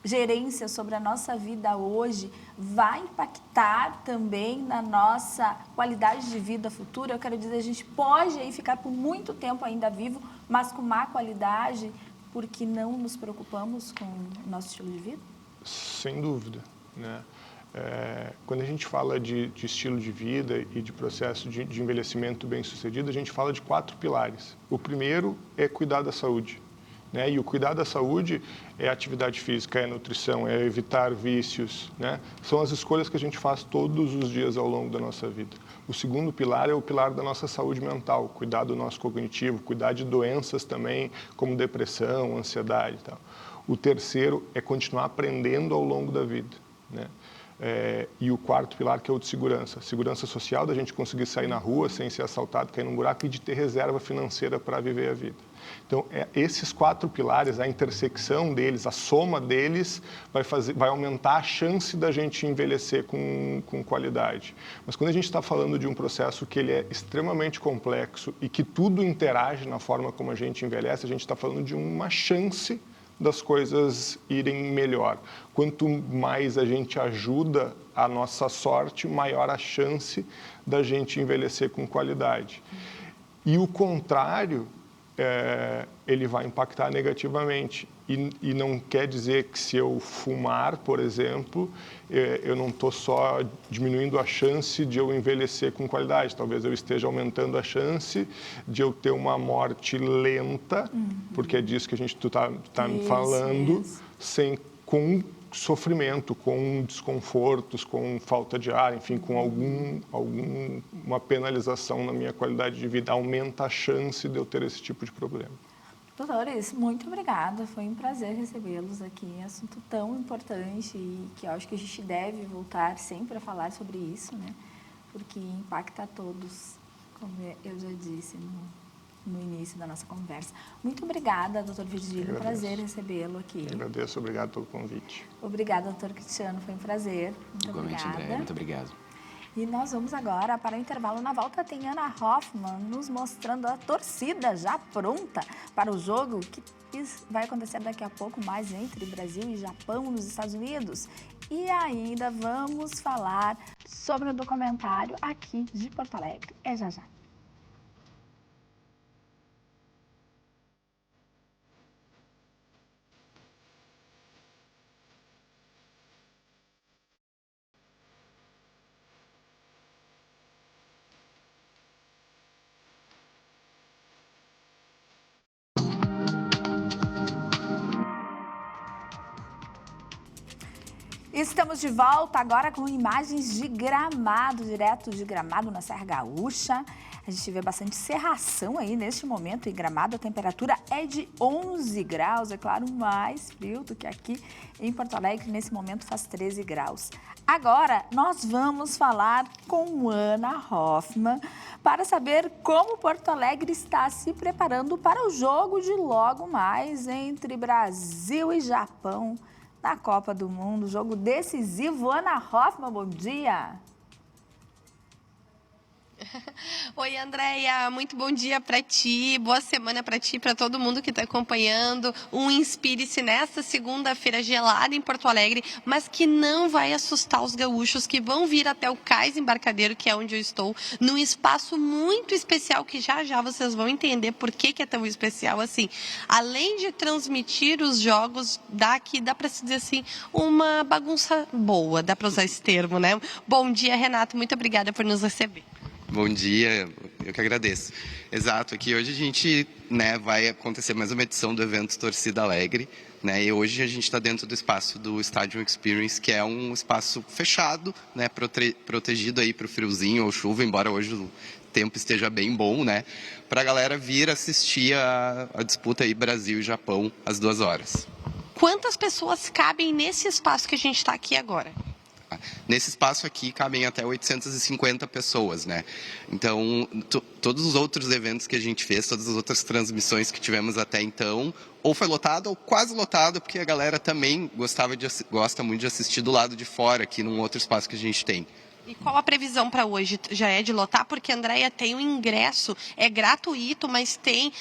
gerência sobre a nossa vida hoje vai impactar também na nossa qualidade de vida futura? Eu quero dizer, a gente pode aí ficar por muito tempo ainda vivo, mas com má qualidade, porque não nos preocupamos com o nosso estilo de vida? Sem dúvida, né? Quando a gente fala de estilo de vida e de processo de envelhecimento bem-sucedido, a gente fala de 4 pilares. O primeiro é cuidar da saúde, né? E o cuidar da saúde é atividade física, é nutrição, é evitar vícios, né? São as escolhas que a gente faz todos os dias ao longo da nossa vida. O segundo pilar é o pilar da nossa saúde mental, cuidar do nosso cognitivo, cuidar de doenças também, como depressão, ansiedade e tal. O terceiro é continuar aprendendo ao longo da vida, né? E o quarto pilar, que é o de segurança. Segurança social, da gente conseguir sair na rua sem ser assaltado, cair num buraco, e de ter reserva financeira para viver a vida. Então, esses 4 pilares, a intersecção deles, a soma deles, vai aumentar a chance da gente envelhecer com qualidade. Mas quando a gente está falando de um processo que ele é extremamente complexo e que tudo interage na forma como a gente envelhece, a gente está falando de uma chance das coisas irem melhor. Quanto mais a gente ajuda a nossa sorte, maior a chance da gente envelhecer com qualidade. E o contrário, ele vai impactar negativamente. E não quer dizer que se eu fumar, por exemplo, eu não estou só diminuindo a chance de eu envelhecer com qualidade. Talvez eu esteja aumentando a chance de eu ter uma morte lenta, porque é disso que tu tá me falando, com sofrimento, com desconfortos, com falta de ar, enfim, com alguma penalização na minha qualidade de vida. Aumenta a chance de eu ter esse tipo de problema. Doutores, muito obrigada. Foi um prazer recebê-los aqui. Assunto tão importante e que eu acho que a gente deve voltar sempre a falar sobre isso, né? Porque impacta a todos, como eu já disse no início da nossa conversa. Muito obrigada, doutor Virgílio. Prazer recebê-lo aqui. Eu agradeço, obrigado pelo convite. Obrigada, doutor Cristiano. Foi um prazer. Muito Igualmente, obrigada. André. Muito obrigado. E nós vamos agora para o intervalo. Na volta tem Ana Hoffman nos mostrando a torcida já pronta para o jogo que vai acontecer daqui a pouco mais entre Brasil e Japão nos Estados Unidos. E ainda vamos falar sobre o documentário aqui de Porto Alegre. É já já. Estamos de volta agora com imagens de Gramado, direto de Gramado na Serra Gaúcha. A gente vê bastante cerração aí neste momento em Gramado. A temperatura é de 11 graus, é claro, mais frio do que aqui em Porto Alegre. Nesse momento faz 13 graus. Agora nós vamos falar com Ana Hoffman para saber como Porto Alegre está se preparando para o jogo de logo mais entre Brasil e Japão na Copa do Mundo, jogo decisivo. Ana Hoffman, bom dia. Oi, Andréia, muito bom dia para ti, boa semana para ti, para todo mundo que está acompanhando. Inspire-se nesta segunda-feira gelada em Porto Alegre, mas que não vai assustar os gaúchos que vão vir até o Cais Embarcadero, que é onde eu estou, num espaço muito especial, que já já vocês vão entender por que é tão especial assim. Além de transmitir os jogos, dá para se dizer assim, uma bagunça boa, dá para usar esse termo, né? Bom dia, Renato, muito obrigada por nos receber. Bom dia, eu que agradeço. Exato, aqui hoje a gente vai acontecer mais uma edição do evento Torcida Alegre, e hoje a gente está dentro do espaço do Stadium Experience, que é um espaço fechado, protegido aí para o friozinho ou chuva, embora hoje o tempo esteja bem bom, para a galera vir assistir a disputa aí Brasil e Japão às 2 horas. Quantas pessoas cabem nesse espaço que a gente está aqui agora? Nesse espaço aqui cabem até 850 pessoas, Então, todos os outros eventos que a gente fez, todas as outras transmissões que tivemos até então, ou foi lotado ou quase lotado, porque a galera também gosta muito de assistir do lado de fora, aqui num outro espaço que a gente tem. E qual a previsão para hoje? Já é de lotar? Porque, Andréia, tem o ingresso, é gratuito, mas tem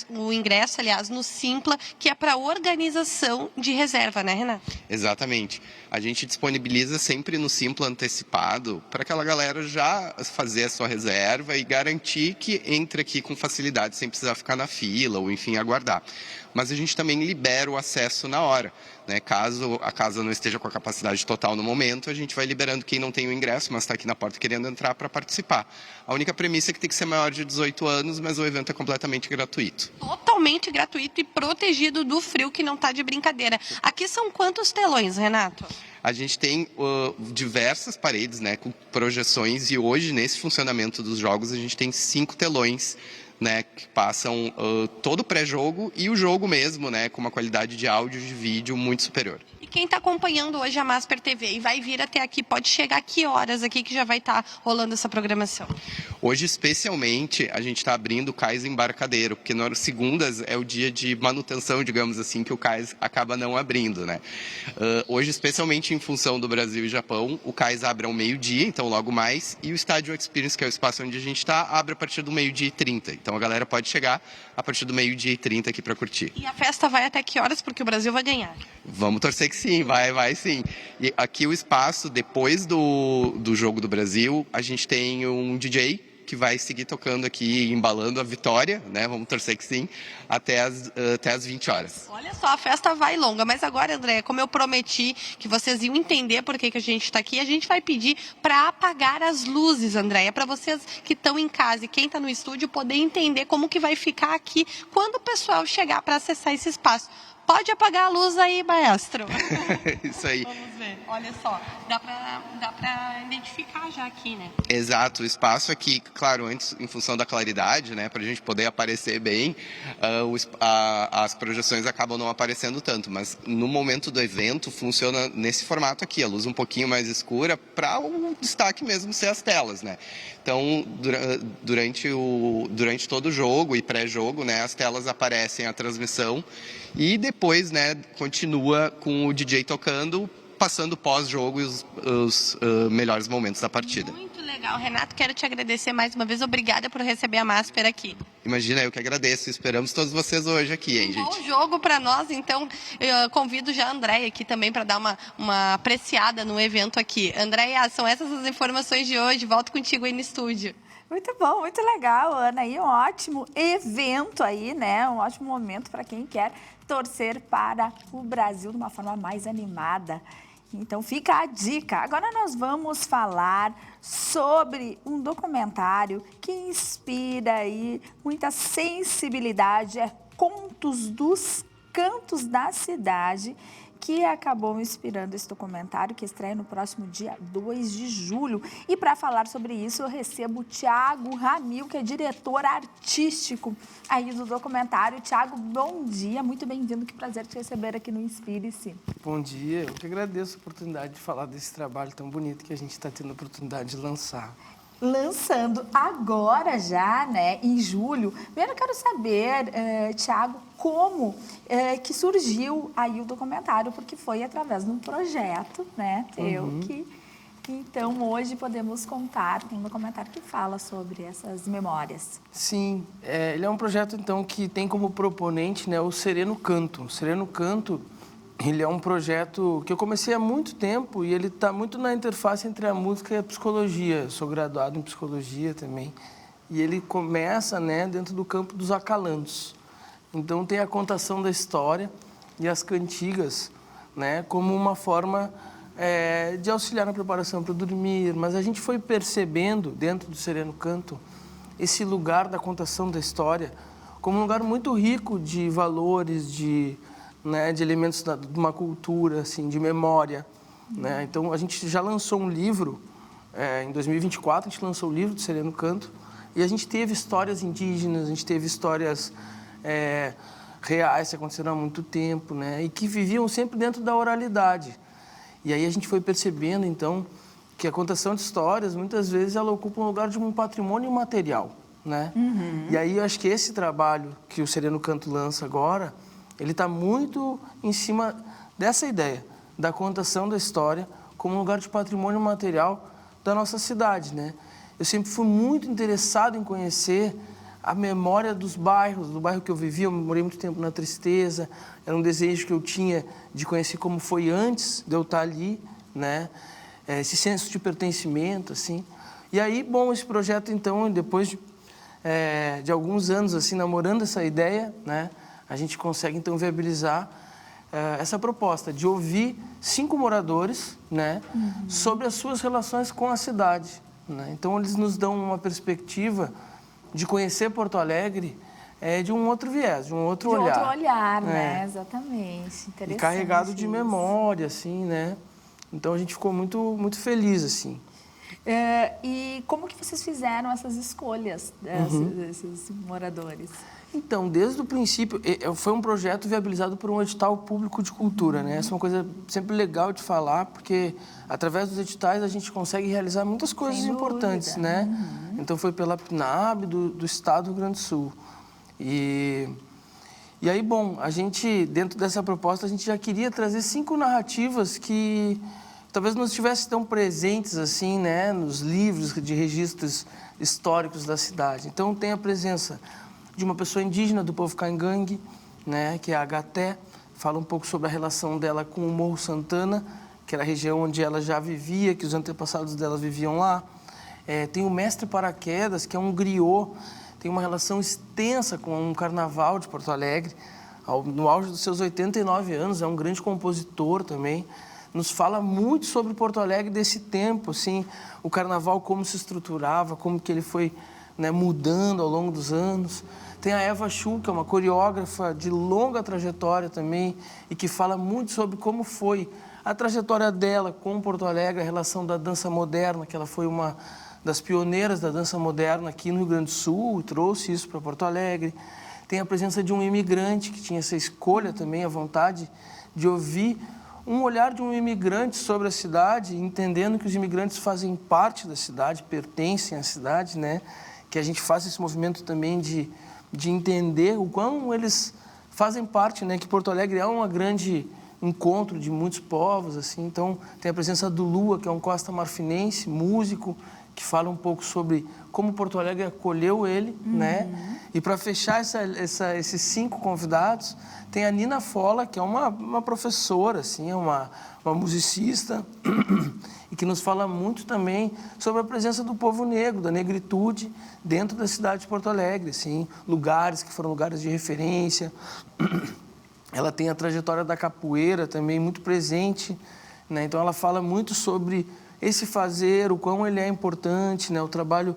o ingresso, aliás, no Simpla, que é para organização de reserva, né, Renato? Exatamente. A gente disponibiliza sempre no Simpla antecipado para aquela galera já fazer a sua reserva e garantir que entre aqui com facilidade, sem precisar ficar na fila ou, enfim, aguardar. Mas a gente também libera o acesso na hora, né? Caso a casa não esteja com a capacidade total no momento, a gente vai liberando quem não tem o ingresso, mas está aqui na porta querendo entrar para participar. A única premissa é que tem que ser maior de 18 anos, mas o evento é completamente gratuito. Totalmente gratuito e protegido do frio, que não está de brincadeira. Aqui são quantos telões, Renato? A gente tem diversas paredes, né, com projeções, e hoje, nesse funcionamento dos jogos, a gente tem 5 telões, né, que passam todo o pré-jogo e o jogo mesmo, né, com uma qualidade de áudio e de vídeo muito superior. E quem está acompanhando hoje a Masper TV e vai vir até aqui, pode chegar que horas aqui que já vai estar rolando essa programação? Hoje, especialmente, a gente está abrindo o cais embarcadeiro, porque nas segundas é o dia de manutenção, digamos assim, que o cais acaba não abrindo, né? Hoje, especialmente em função do Brasil e Japão, o cais abre ao meio-dia, então logo mais, e o Estádio Experience, que é o espaço onde a gente está, abre a partir do 12h30. Então a galera pode chegar a partir do 12h30 aqui para curtir. E a festa vai até que horas? Porque o Brasil vai ganhar. Vamos torcer que sim, vai sim. E aqui o espaço, depois do jogo do Brasil, a gente tem um DJ que vai seguir tocando aqui, embalando a vitória, né? Vamos torcer que sim, até as 20 horas. Olha só, a festa vai longa, mas agora, André, como eu prometi que vocês iam entender por que a gente está aqui, a gente vai pedir para apagar as luzes, Andréia, para vocês que estão em casa e quem está no estúdio poder entender como que vai ficar aqui quando o pessoal chegar para acessar esse espaço. Pode apagar a luz aí, maestro. Isso aí. Vamos ver, olha só, dá pra identificar já aqui, né? Exato, o espaço aqui, claro, antes, em função da claridade, né, para a gente poder aparecer bem, as projeções acabam não aparecendo tanto, mas no momento do evento funciona nesse formato aqui, a luz um pouquinho mais escura, para o destaque mesmo ser as telas, né? Então, durante todo o jogo e pré-jogo, né, as telas aparecem a transmissão e depois, né, continua com o DJ tocando, passando pós-jogo os melhores momentos da partida. Muito legal, Renato, quero te agradecer mais uma vez, obrigada por receber a Masper aqui. Imagina, eu que agradeço, esperamos todos vocês hoje aqui, hein, gente? Bom jogo para nós, então eu convido já a Andréia aqui também para dar uma apreciada no evento aqui. Andréia, são essas as informações de hoje, volto contigo aí no estúdio. Muito bom, muito legal, Ana. E um ótimo evento aí, né? Um ótimo momento para quem quer torcer para o Brasil de uma forma mais animada. Então fica a dica. Agora nós vamos falar sobre um documentário que inspira aí muita sensibilidade. É Contos dos Cantos da Cidade, que acabou inspirando esse documentário, que estreia no próximo dia 2 de julho. E para falar sobre isso, eu recebo o Thiago Ramil, que é diretor artístico aí do documentário. Thiago, bom dia, muito bem-vindo, que prazer te receber aqui no Inspire-se. Bom dia, eu que agradeço a oportunidade de falar desse trabalho tão bonito que a gente está tendo a oportunidade de lançar. Lançando agora já, né, em julho. Primeiro eu quero saber, Thiago, como que surgiu aí o documentário, porque foi através de um projeto, né, teu, que então hoje podemos contar com um documentário que fala sobre essas memórias. Sim, ele é um projeto então que tem como proponente, né, o Sereno Canto. O Sereno Canto, ele é um projeto que eu comecei há muito tempo e ele está muito na interface entre a música e a psicologia. Eu sou graduado em psicologia também. E ele começa, né, dentro do campo dos acalantos. Então tem a contação da história e as cantigas, né, como uma forma de auxiliar na preparação para dormir. Mas a gente foi percebendo, dentro do Sereno Canto, esse lugar da contação da história como um lugar muito rico de valores, de elementos de uma cultura, assim, de memória. Né? Então, a gente já lançou um livro, em 2024, a gente lançou o livro do Sereno Canto, e a gente teve histórias indígenas, a gente teve histórias reais que aconteceram há muito tempo, né? E que viviam sempre dentro da oralidade. E aí a gente foi percebendo, então, que a contação de histórias, muitas vezes, ela ocupa um lugar de um patrimônio material. Né? E aí eu acho que esse trabalho que o Sereno Canto lança agora, ele está muito em cima dessa ideia, da contação da história como um lugar de patrimônio material, da nossa cidade, né? Eu sempre fui muito interessado em conhecer a memória dos bairros, do bairro que eu vivia. Eu morei muito tempo na Tristeza, era um desejo que eu tinha de conhecer como foi antes de eu estar ali, né? Esse senso de pertencimento, assim. E aí, bom, esse projeto, então, depois de alguns anos, assim, namorando essa ideia, né? A gente consegue, então, viabilizar essa proposta de ouvir 5 moradores, né? Sobre as suas relações com a cidade, né? Então, eles nos dão uma perspectiva de conhecer Porto Alegre de um outro viés, de um outro olhar. De outro olhar, né? Exatamente. Interessante. E carregado de isso. memória, assim, né? Então, a gente ficou muito, muito feliz, assim. E como que vocês fizeram essas escolhas desses moradores? Então, desde o princípio, foi um projeto viabilizado por um edital público de cultura, né? Essa é uma coisa sempre legal de falar, porque através dos editais a gente consegue realizar muitas coisas importantes, né? Então, foi pela PNAB do Estado do Rio Grande do Sul. E aí, bom, a gente, dentro dessa proposta, a gente já queria trazer 5 narrativas que talvez não estivessem tão presentes, assim, né? Nos livros de registros históricos da cidade. Então, tem a presença de uma pessoa indígena do povo Caingangue, né, que é a Agaté, fala um pouco sobre a relação dela com o Morro Santana, que era a região onde ela já vivia, que os antepassados dela viviam lá. Tem o Mestre Paraquedas, que é um griot, tem uma relação extensa com um carnaval de Porto Alegre, no auge dos seus 89 anos, é um grande compositor também. Nos fala muito sobre Porto Alegre desse tempo, assim, o carnaval, como se estruturava, como que ele foi, né, mudando ao longo dos anos. Tem a Eva Chu, que é uma coreógrafa de longa trajetória também e que fala muito sobre como foi a trajetória dela com Porto Alegre, a relação da dança moderna, que ela foi uma das pioneiras da dança moderna aqui no Rio Grande do Sul, trouxe isso para Porto Alegre. Tem a presença de um imigrante que tinha essa escolha também, a vontade de ouvir um olhar de um imigrante sobre a cidade, entendendo que os imigrantes fazem parte da cidade, pertencem à cidade, né? Que a gente faça esse movimento também de entender o quão eles fazem parte, né? Que Porto Alegre é um grande encontro de muitos povos, assim. Então, tem a presença do Lua, que é um costa marfinense, músico, que fala um pouco sobre como Porto Alegre acolheu ele, né? E para fechar esses 5 convidados, tem a Nina Fola, que é uma professora, assim, uma musicista, e que nos fala muito também sobre a presença do povo negro, da negritude, dentro da cidade de Porto Alegre, assim, lugares que foram lugares de referência. Ela tem a trajetória da capoeira também muito presente, né? Então, ela fala muito sobre esse fazer, o quão ele é importante, né? O trabalho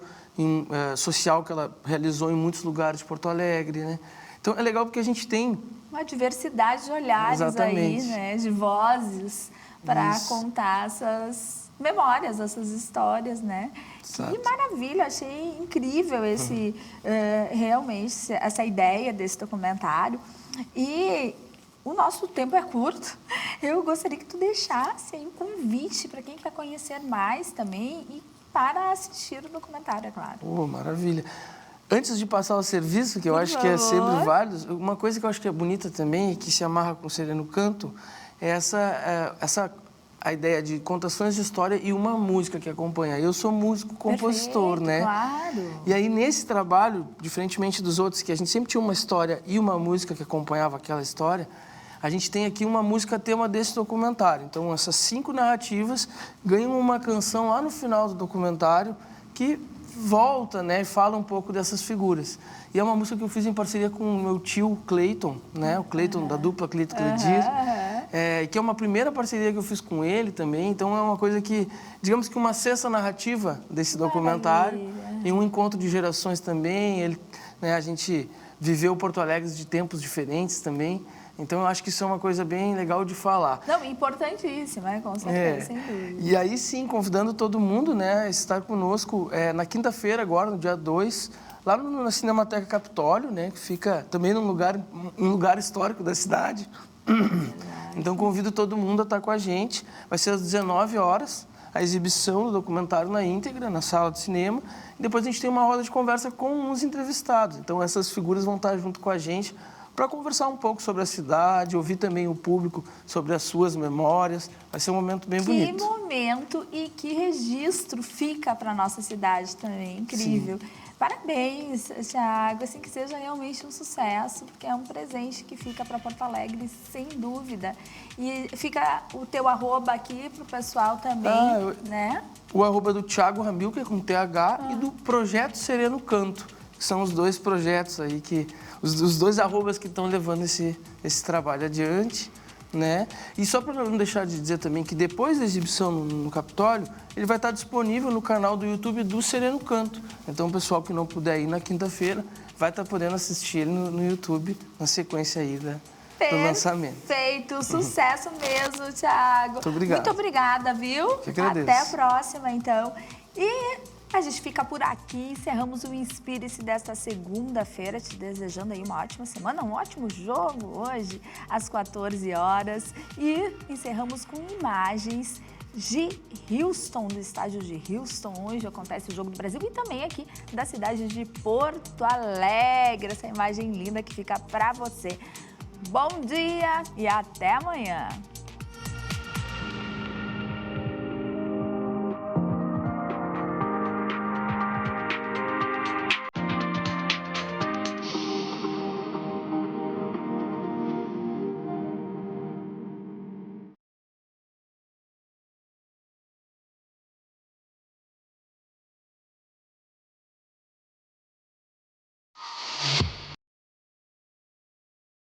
social que ela realizou em muitos lugares de Porto Alegre, né? Então, é legal porque a gente tem uma diversidade de olhares aí, né? De vozes para contar essas memórias, essas histórias, né? Exato. Que maravilha, achei incrível realmente essa ideia desse documentário. E o nosso tempo é curto. Eu gostaria que tu deixasse aí um convite para quem quer conhecer mais também e para assistir o documentário, é claro. Maravilha. Antes de passar o serviço, que eu acho que é sempre válido, uma coisa que eu acho que é bonita também e que se amarra com o Sereno Canto é a ideia de contações de história e uma música que acompanha. Eu sou músico, compositor, né? Claro. E aí, nesse trabalho, diferentemente dos outros, que a gente sempre tinha uma história e uma música que acompanhava aquela história, a gente tem aqui uma música tema desse documentário. Então, essas 5 narrativas ganham uma canção lá no final do documentário que volta, né, e fala um pouco dessas figuras. E é uma música que eu fiz em parceria com o meu tio Cleiton, né, o Cleiton da dupla Cleiton Cledir, que é uma primeira parceria que eu fiz com ele também. Então é uma coisa que, digamos que uma cesta narrativa desse documentário e um encontro de gerações também. A gente viveu Porto Alegre de tempos diferentes também. Então, eu acho que isso é uma coisa bem legal de falar. Não, importantíssima, com certeza, sem dúvida. E aí, sim, convidando todo mundo, né, a estar conosco na quinta-feira, agora, no dia 2, lá na Cinemateca Capitólio, né, que fica também um lugar histórico da cidade. Então, convido todo mundo a estar com a gente. Vai ser às 19 horas, a exibição do documentário na íntegra, na sala de cinema. E depois a gente tem uma roda de conversa com os entrevistados. Então, essas figuras vão estar junto com a gente para conversar um pouco sobre a cidade, ouvir também o público sobre as suas memórias. Vai ser um momento bem bonito. Que momento e que registro fica para nossa cidade também, incrível. Sim. Parabéns, Thiago, assim, que seja realmente um sucesso, porque é um presente que fica para Porto Alegre, sem dúvida. E fica o teu arroba aqui para o pessoal também, né? O arroba do Thiago Ramil, que é com TH, e do Projeto Sereno Canto, que são os dois projetos aí, os dois arrobas que estão levando esse trabalho adiante. Né? E só para não deixar de dizer também que depois da exibição no Capitólio, ele vai estar disponível no canal do YouTube do Sereno Canto. Então o pessoal que não puder ir na quinta-feira vai estar podendo assistir ele no YouTube na sequência aí do lançamento. Perfeito, sucesso mesmo, Thiago. Muito obrigado. Muito obrigada, viu? Que agradeço. Até a próxima, então. E a gente fica por aqui, encerramos o Inspire-se desta segunda-feira, te desejando aí uma ótima semana, um ótimo jogo hoje, às 14 horas. E encerramos com imagens de Houston, do estádio de Houston, onde acontece o Jogo do Brasil, e também aqui da cidade de Porto Alegre, essa imagem linda que fica para você. Bom dia e até amanhã!